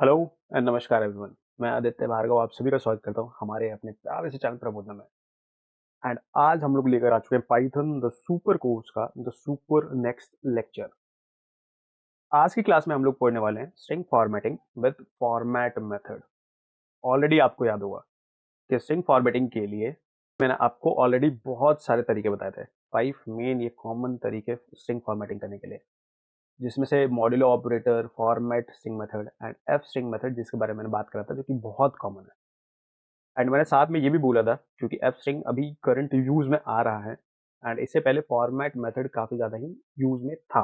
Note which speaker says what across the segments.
Speaker 1: Hello and नमस्कार everyone. मैं आदित्य भार्गव आप सभी का स्वागत करता हूं हमारे अपने प्यारे से चैनल प्रबोधन में। एंड आज हम लोग लेकर आ चुके हैं पाइथन द सुपर कोर्स का द सुपर नेक्स्ट लेक्चर। आज की क्लास में हम लोग पढ़ने वाले हैं string formatting with format method. Already आपको याद होगा कि स्ट्रिंग फॉर्मेटिंग के लिए मैंने आपको ऑलरेडी बहुत सारे तरीके बताए थे। 5 मेन ये कॉमन तरीके स्ट्रिंग फॉर्मेटिंग करने के लिए, जिसमें से modulo operator, format string method and F string method, जिसके बारे में मैंने बात करा था, जो कि बहुत कॉमन है। एंड मैंने साथ में ये भी बोला था क्योंकि एफ स्ट्रिंग अभी करंट यूज में आ रहा है एंड इससे पहले फॉर्मेट मेथड काफ़ी ज़्यादा ही यूज में था।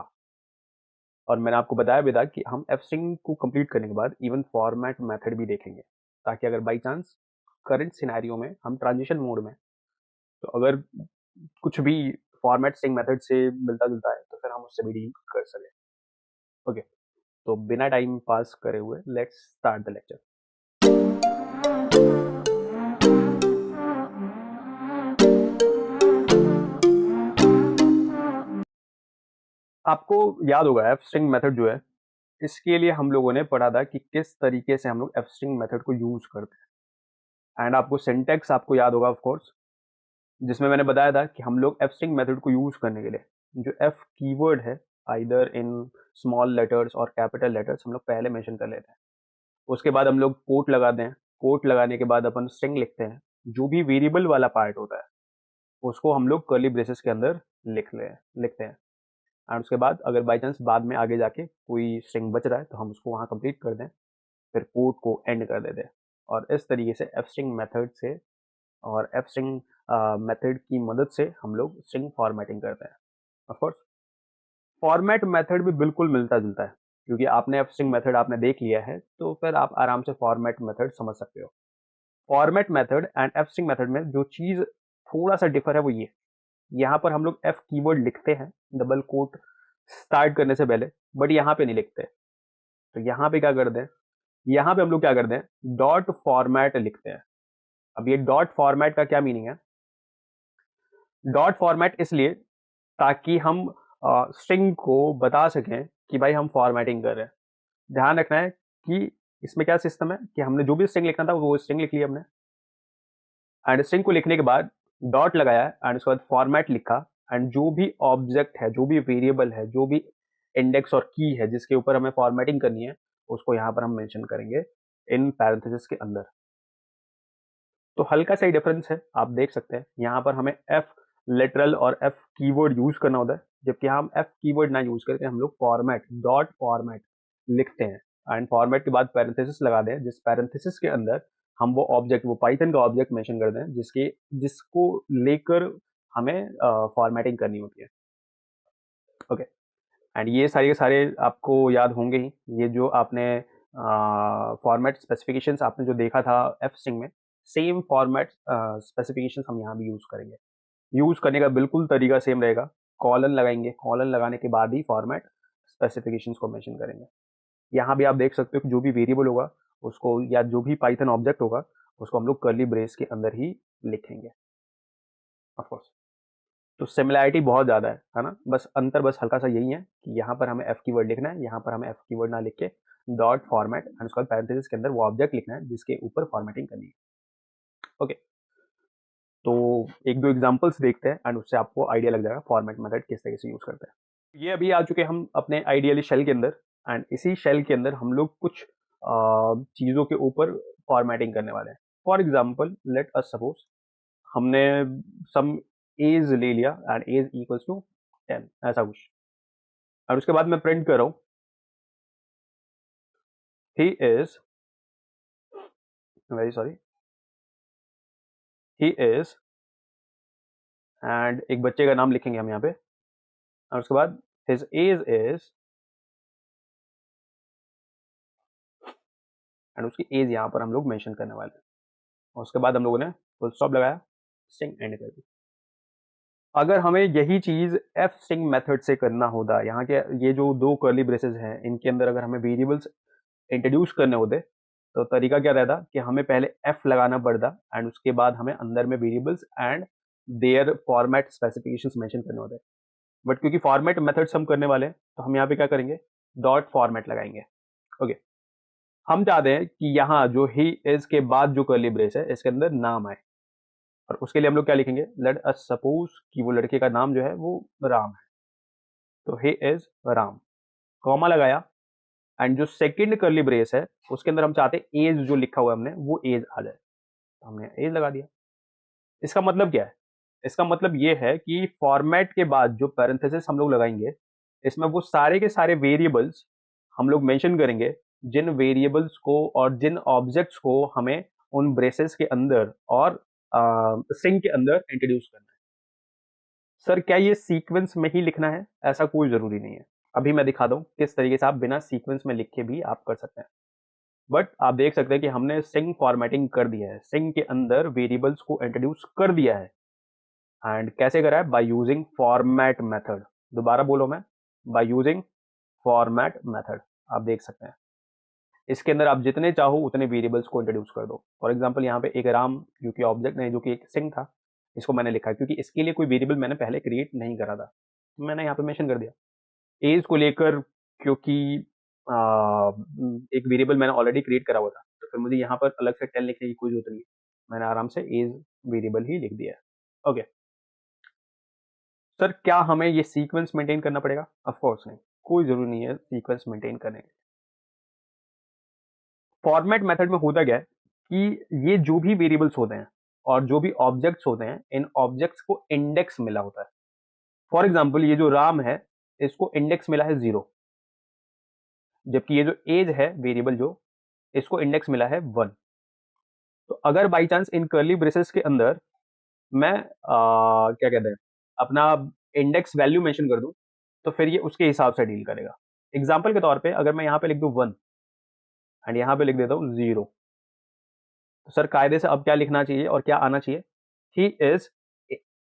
Speaker 1: और मैंने आपको बताया भी था कि हम एफ स्ट्रिंग को कंप्लीट करने के बाद इवन फॉर्मेट मेथड भी देखेंगे, ताकि अगर बाई चांस करंट सिनेरियो में हम ट्रांजिशन मोड में, तो अगर कुछ भी फॉर्मेट स्ट्रिंग मेथड से मिलता जुलता है तो फिर हम उससे भी डील कर सकें। ओके, तो बिना टाइम पास करे हुए लेट्स स्टार्ट द लेक्चर। आपको याद होगा एफ स्ट्रिंग मेथड जो है, इसके लिए हम लोगों ने पढ़ा था कि किस तरीके से हम लोग एफ स्ट्रिंग मेथड को यूज करते हैं। एंड आपको सिंटैक्स आपको याद होगा ऑफ कोर्स, जिसमें मैंने बताया था कि हम लोग एफ स्ट्रिंग मेथड को यूज करने के लिए जो एफ कीवर्ड है, आइदर इन स्मॉल लेटर्स और कैपिटल लेटर्स, हम लोग पहले मेंशन कर लेते हैं। उसके बाद हम लोग कोट लगाते हैं। कोट लगाने के बाद अपन स्ट्रिंग लिखते हैं। जो भी वेरिएबल वाला पार्ट होता है उसको हम लोग कर्ली ब्रेसेस के अंदर लिखते हैं। एंड उसके बाद अगर बाई चांस बाद में आगे जाके कोई स्ट्रिंग बच रहा है तो हम उसको वहाँ कंप्लीट कर दें, फिर कोड को एंड कर देते हैं। और इस तरीके से एफ स्ट्रिंग मेथड से और एफ स्ट्रिंग मेथड की मदद से हम लोग स्ट्रिंग फॉर्मेटिंग करते हैं। ऑफ कोर्स फॉर्मेट मेथड भी बिल्कुल मिलता जुलता है, क्योंकि आपने एफ स्ट्रिंग मेथड आपने देख लिया है तो फिर आप आराम से फॉर्मेट मेथड समझ सकते हो। Format method and F string method में जो चीज़ थोड़ा सा डिफर है वो ये, यहाँ पर हम लोग एफ कीवर्ड लिखते हैं डबल कोट स्टार्ट करने से पहले, बट यहाँ पे नहीं लिखते। तो यहाँ पे क्या करते हैं, यहाँ पे हम लोग क्या करते हैं, डॉट फॉर्मेट लिखते हैं। अब ये डॉट फॉर्मेट का क्या मीनिंग है? डॉट फॉर्मेट इसलिए ताकि हम स्ट्रिंग को बता सकें कि भाई हम फॉर्मेटिंग कर रहे हैं। ध्यान रखना है कि इसमें क्या सिस्टम है कि हमने जो भी स्ट्रिंग लिखना था वो स्ट्रिंग लिख लिया हमने, एंड स्ट्रिंग को लिखने के बाद डॉट लगाया एंड उसके बाद फॉर्मेट लिखा। एंड जो भी ऑब्जेक्ट है, जो भी वेरिएबल है, जो भी इंडेक्स और की है जिसके ऊपर हमें फॉर्मेटिंग करनी है, उसको यहाँ पर हम मेंशन करेंगे इन पैरेंथेसिस के अंदर। तो हल्का सा ही डिफरेंस है, आप देख सकते हैं। यहाँ पर हमें एफ लिटरल और एफ कीवर्ड यूज करना होता है, जबकि हम एफ कीवर्ड ना यूज करके हम लोग फॉर्मेट डॉट फॉर्मेट लिखते हैं। एंड फॉर्मेट के बाद पैरेंथेसिस लगा दें, जिस पैरेंथेसिस के अंदर हम वो ऑब्जेक्ट, वो पाइथन का ऑब्जेक्ट मेंशन कर दें जिसको लेकर हमें फॉर्मेटिंग करनी होती है। ओके, एंड ये सारे के सारे आपको याद होंगे ही। ये जो आपने फॉर्मेट स्पेसिफिकेशंस आपने जो देखा था एफ स्ट्रिंग में, सेम फॉर्मेट स्पेसिफिकेशंस हम यहाँ भी यूज करेंगे। यूज करने का बिल्कुल तरीका सेम रहेगा। कॉलन लगाएंगे, कॉलन लगाने के बाद ही फॉर्मेट स्पेसिफिकेशंस को मेंशन करेंगे। यहाँ भी आप देख सकते हो कि जो भी वेरिएबल होगा उसको, या जो भी पाइथन ऑब्जेक्ट होगा उसको हम लोग कर्ली ब्रेस के अंदर ही लिखेंगे। ऑफ कोर्स तो सिमिलैरिटी बहुत ज़्यादा है ना। बस अंतर बस हल्का सा यही है कि यहाँ पर हमें एफ कीवर्ड लिखना है, यहाँ पर हमें एफ कीवर्ड ना लिख के डॉट फॉर्मेट एंड उसके बाद पैरेंथेसिस के अंदर वो ऑब्जेक्ट लिखना है जिसके ऊपर फॉर्मेटिंग करनी है। ओके, तो एक दो एग्जांपल्स देखते हैं एंड उससे आपको आइडिया लग जाएगा फॉर्मेट मेथड किस तरीके से यूज करते हैं। ये अभी आ चुके हम अपने आइडियली शेल के अंदर, एंड इसी शेल के अंदर हम लोग कुछ चीज़ों के ऊपर फॉर्मेटिंग करने वाले हैं। For example let us suppose हमने सम एज ले लिया एंड एज इक्वल्स टू 10, ऐसा कुछ। और उसके बाद मैं प्रिंट कर रहा हूँ he is, very sorry, he is, and एक बच्चे का नाम लिखेंगे हम यहाँ पे। और उसके बाद हिज एज इज, एंड उसकी एज यहाँ पर हम लोग मेंशन करने वाले हैं। और उसके बाद हम लोगों ने फुल स्टॉप लगाया, स्ट्रिंग एंड कर दी। अगर हमें यही चीज एफ स्ट्रिंग मेथड से करना होता, यहाँ के ये जो दो कर्ली ब्रेसेस हैं इनके अंदर अगर हमें वेरिएबल्स इंट्रोड्यूस करने होते, तो तरीका क्या रहता कि हमें पहले एफ लगाना पड़ता एंड उसके बाद हमें अंदर में variables and their format specifications mention करने होते। बट क्योंकि फॉर्मेट मेथड्स हम करने वाले हैं तो हम यहाँ पे क्या करेंगे, डॉट फॉर्मेट लगाएंगे। ओके, हम चाहते हैं कि यहाँ जो ही इज के बाद जो कर्ली ब्रेस है इसके अंदर नाम आए, और उसके लिए हम लोग क्या लिखेंगे, लेट अस सपोज कि वो लड़के का नाम जो है वो राम है, तो ही इज राम, कॉमा लगाया, एंड जो सेकंड कर्ली ब्रेस है उसके अंदर हम चाहते हैं एज जो लिखा हुआ है हमने वो एज आ जाए, तो हमने एज लगा दिया। इसका मतलब क्या है, इसका मतलब ये है कि फॉर्मेट के बाद जो पैरेंथेसिस हम लोग लगाएंगे इसमें वो सारे के सारे वेरिएबल्स हम लोग मेंशन करेंगे, जिन वेरिएबल्स को और जिन ऑब्जेक्ट्स को हमें उन ब्रेसेस के अंदर और स्ट्रिंग के अंदर इंट्रोड्यूस करना है। सर क्या ये सीक्वेंस में ही लिखना है, ऐसा कोई जरूरी नहीं है। अभी मैं दिखा दूं किस तरीके से आप बिना सीक्वेंस में लिख के भी आप कर सकते हैं। बट आप देख सकते हैं कि हमने स्ट्रिंग फॉर्मेटिंग कर दिया है, स्ट्रिंग के अंदर वेरिएबल्स को इंट्रोड्यूस कर दिया है। एंड कैसे करा है, बाय यूजिंग फॉर्मेट मेथड। दोबारा बोलो मैं, बाय यूजिंग फॉर्मेट मेथड। आप देख सकते हैं इसके अंदर आप जितने चाहो उतने वेरिएबल्स को इंट्रोड्यूस कर दो। फॉर एग्जांपल यहाँ पे एक राम जो कि ऑब्जेक्ट नहीं, जो कि एक स्ट्रिंग था, इसको मैंने लिखा क्योंकि इसके लिए कोई वेरिएबल मैंने पहले क्रिएट नहीं करा था, मैंने यहाँ पे मेंशन कर दिया। एज को लेकर क्योंकि एक वेरिएबल मैंने ऑलरेडी क्रिएट करा हुआ था, तो फिर मुझे यहाँ पर अलग से 10 लिखने की कोई जरूरत नहीं है, मैंने आराम से एज वेरिएबल ही लिख दिया है। ओके सर क्या हमें ये सीक्वेंस मेंटेन करना पड़ेगा, ऑफ कोर्स नहीं, कोई जरूरी नहीं है सीक्वेंस मेंटेन करने के। फॉर्मेट मेथड में होता क्या है कि ये जो भी वेरिएबल्स होते हैं और जो भी ऑब्जेक्ट्स होते हैं, इन ऑब्जेक्ट्स को इंडेक्स मिला होता है। फॉर एग्जाम्पल ये जो राम है इसको इंडेक्स मिला है 0, जबकि ये जो एज है वेरिएबल जो, इसको इंडेक्स मिला है 1। तो अगर by chance in curly braces के अंदर मैं क्या कहते हैं अपना इंडेक्स वैल्यू मेंशन कर दूं, तो फिर ये उसके हिसाब से डील करेगा। एग्जाम्पल के तौर पे अगर मैं यहाँ पे लिख दूं 1 एंड यहाँ पे लिख देता हूँ 0, तो सर कायदे से अब क्या लिखना चाहिए और क्या आना चाहिए, ही इज,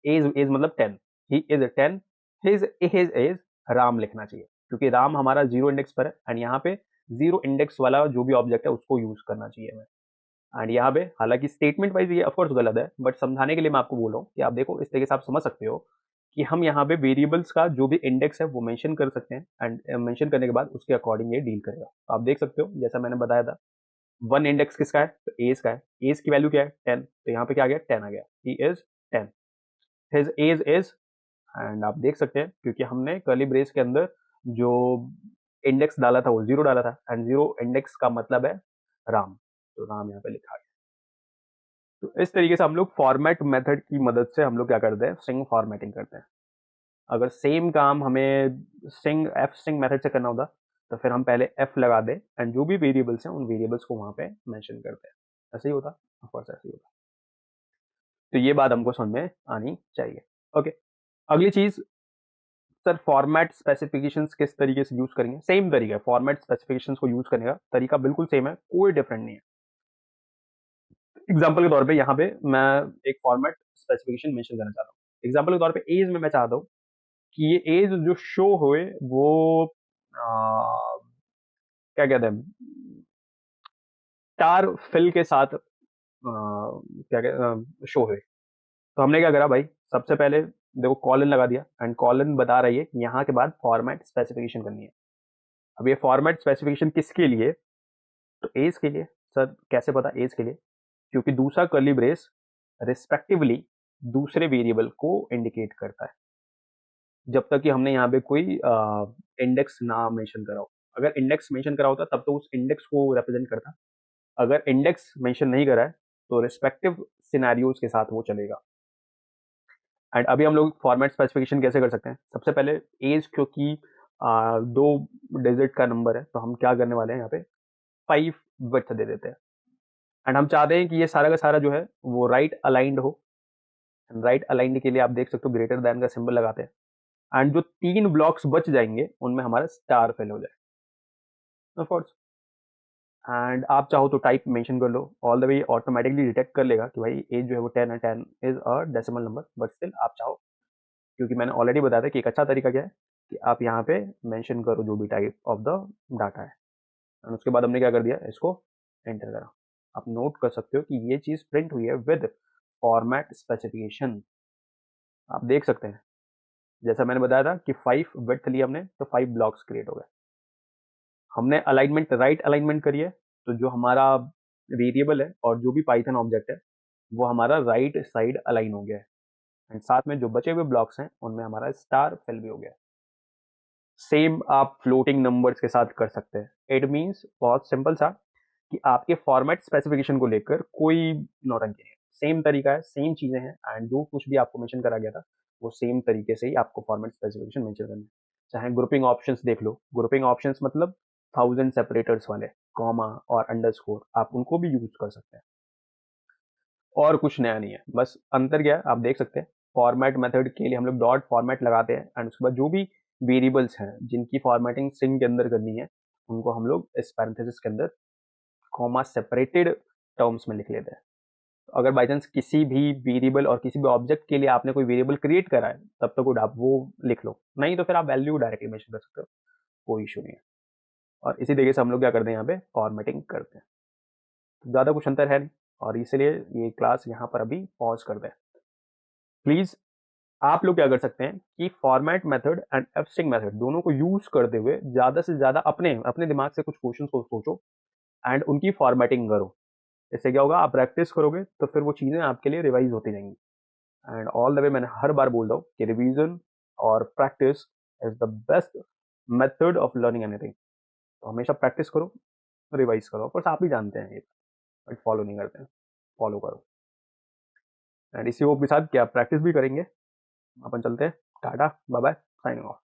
Speaker 1: इज मतलब 10, he is 10, his is Ram लिखना चाहिए, क्योंकि राम हमारा 0 इंडेक्स पर है एंड यहाँ पे 0 इंडेक्स वाला जो भी ऑब्जेक्ट है उसको यूज करना चाहिए हमें। एंड यहाँ पे हालांकि स्टेटमेंट वाइज ये ऑफकोर्स गलत है, बट समझाने के लिए मैं आपको बोल रहा हूँ कि आप देखो इस तरीके से आप समझ सकते हो कि हम यहाँ पे वेरिएबल्स का जो भी इंडेक्स है वो मेंशन कर सकते हैं, एंड मेंशन करने के बाद उसके अकॉर्डिंग ये डील करेगा। तो आप देख सकते हो जैसा मैंने बताया था, 1 इंडेक्स किसका है, तो एज का है, एज की वैल्यू क्या है 10, तो यहाँ पे क्या आ गया 10 आ गया, he is 10, his age is, and आप देख सकते हैं क्योंकि हमने कर्ली ब्रेस के अंदर जो इंडेक्स डाला था वो 0 डाला था, एंड 0 इंडेक्स का मतलब है राम, तो राम यहाँ पे लिखा गया। तो इस तरीके से हम लोग फॉर्मेट मेथड की मदद से हम लोग क्या करते हैं, स्ट्रिंग फॉर्मेटिंग करते हैं। अगर सेम काम हमें स्ट्रिंग एफ स्ट्रिंग मेथड से करना होता तो फिर हम पहले एफ लगा दें एंड जो भी वेरिएबल्स हैं उन वेरिएबल्स को वहां पे मेंशन करते हैं। ऐसे ही होता, ऑफ कोर्स ऐसे ही होता। तो ये बात हमको समझ में आनी चाहिए। ओके, अगली चीज, सर फॉर्मेट स्पेसिफिकेशंस किस तरीके से यूज करेंगे, सेम तरीका है, फॉर्मेट स्पेसिफिकेशंस को यूज करने का तरीका बिल्कुल सेम है, कोई डिफरेंट नहीं है। एग्जाम्पल के तौर पे यहाँ पे मैं एक फॉर्मेट स्पेसिफिकेशन मेंशन करना चाहता हूँ। एग्जाम्पल के तौर पे एज में मैं चाहता हूँ कि ये एज जो शो होए वो क्या कहते हैं स्टार फिल के साथ क्या कहते शो है। तो हमने क्या करा भाई, सबसे पहले देखो कॉलन लगा दिया एंड कॉलन बता रही है कि यहाँ के बाद फॉर्मेट स्पेसिफिकेशन करनी है। अब ये फॉर्मेट स्पेसिफिकेशन किसके लिए, तो एज के लिए। सर कैसे पता एज के लिए, क्योंकि दूसरा कर्ली ब्रेस रिस्पेक्टिवली दूसरे वेरिएबल को इंडिकेट करता है, जब तक कि हमने यहाँ पे कोई इंडेक्स ना मेंशन करा हो। अगर इंडेक्स मेंशन करा होता तब तो उस इंडेक्स को रिप्रेजेंट करता, अगर इंडेक्स मेंशन नहीं करा है तो रिस्पेक्टिव सिनेरियोज के साथ वो चलेगा। एंड अभी हम लोग फॉर्मेट स्पेसिफिकेशन कैसे कर सकते हैं, सबसे पहले एज क्योंकि 2 डिजिट का नंबर है तो हम क्या करने वाले हैं यहाँ पे 5 विड्थ दे देते हैं। एंड हम चाहते हैं कि ये सारा का सारा जो है वो राइट अलाइंड हो, राइट अलाइंड के लिए आप देख सकते हो ग्रेटर देन का सिंबल लगाते हैं, एंड जो 3 ब्लॉक्स बच जाएंगे उनमें हमारा स्टार फिल हो जाए, ऑफ कोर्स। एंड आप चाहो तो टाइप मेंशन कर लो, all the way automatically detect कर लेगा कि भाई एज जो है वो 10 है, 10 is a decimal number, but still आप चाहो, क्योंकि मैंने ऑलरेडी बताया था कि एक अच्छा तरीका क्या है कि आप यहाँ पे मेंशन करो जो भी टाइप ऑफ द डाटा है, एंड उसके बाद हमने क्या कर दिया, इसको एंटर करा। आप नोट कर सकते हो कि ये चीज प्रिंट हुई है विद फॉर्मेट स्पेसिफिकेशन। आप देख सकते हैं जैसा मैंने बताया था कि 5 विड्थ लिया हमने तो 5 ब्लॉक्स क्रिएट हो गए, हमने अलाइनमेंट राइट अलाइनमेंट करी है तो जो हमारा वेरिएबल है और जो भी पाइथन ऑब्जेक्ट है वो हमारा राइट साइड अलाइन हो गया है, एंड साथ में जो बचे हुए ब्लॉक्स हैं उनमें हमारा स्टार फिल भी हो गया है। सेम आप फ्लोटिंग नंबर्स के साथ कर सकते हैं। इट मीन्स बहुत सिंपल सा कि आपके फॉर्मेट स्पेसिफिकेशन को लेकर कोई नौटंकी नहीं है, सेम तरीका है, सेम चीजें हैं, एंड जो कुछ भी आपको मेंशन करा गया था वो सेम तरीके से ही आपको फॉर्मेट स्पेसिफिकेशन मेंशन करना है। चाहे ग्रुपिंग ऑप्शंस देख लो, ग्रुपिंग ऑप्शंस मतलब 1000 सेपरेटर्स वाले, कॉमा और अंडरस्कोर, आप उनको भी यूज कर सकते हैं। और कुछ नया नहीं है, बस अंतर क्या है आप देख सकते हैं। फॉर्मेट मेथड के लिए हम लोग डॉट फॉर्मेट लगाते हैं, एंड उसके बाद जो भी वेरिएबल्स हैं जिनकी फॉर्मेटिंग स्ट्रिंग के अंदर करनी है उनको हम लोग इस पैरेंथेसिस के अंदर कॉमा सेपरेटेड टर्म्स में लिख लेते हैं। तो अगर बाई चांस किसी भी वेरिएबल और किसी भी ऑब्जेक्ट के लिए आपने कोई वेरिएबल क्रिएट करा है तब तक गुड, आप वो लिख लो, नहीं तो फिर आप वैल्यू डायरेक्टली मेंशन कर सकते हो, कोई इशू नहीं है। और इसी तरीके से हम लोग क्या करते हैं, यहाँ पे फॉर्मेटिंग करते हैं। तो ज़्यादा कुछ अंतर है नहीं, और इसलिए ये क्लास यहाँ पर अभी पॉज कर दें। प्लीज़ आप लोग क्या कर सकते हैं कि format method and abstract method दोनों को यूज करते हुए ज़्यादा से ज़्यादा अपने अपने दिमाग से कुछ क्वेश्चंस को सोचो एंड उनकी फॉर्मेटिंग करो। इससे क्या होगा, आप प्रैक्टिस करोगे तो फिर वो चीज़ें आपके लिए रिवाइज होती जाएंगी। एंड ऑल द वे मैंने हर बार बोल रहा हूँ कि रिवीजन और practice is the best method of learning anything. तो हमेशा प्रैक्टिस करो, रिवाइज करो, पर आप ही जानते हैं ये, बट फॉलो नहीं करते हैं, फॉलो करो। एंड इसी होप के साथ कि आप प्रैक्टिस भी करेंगे, अपन चलते हैं, tata bye bye, signing of.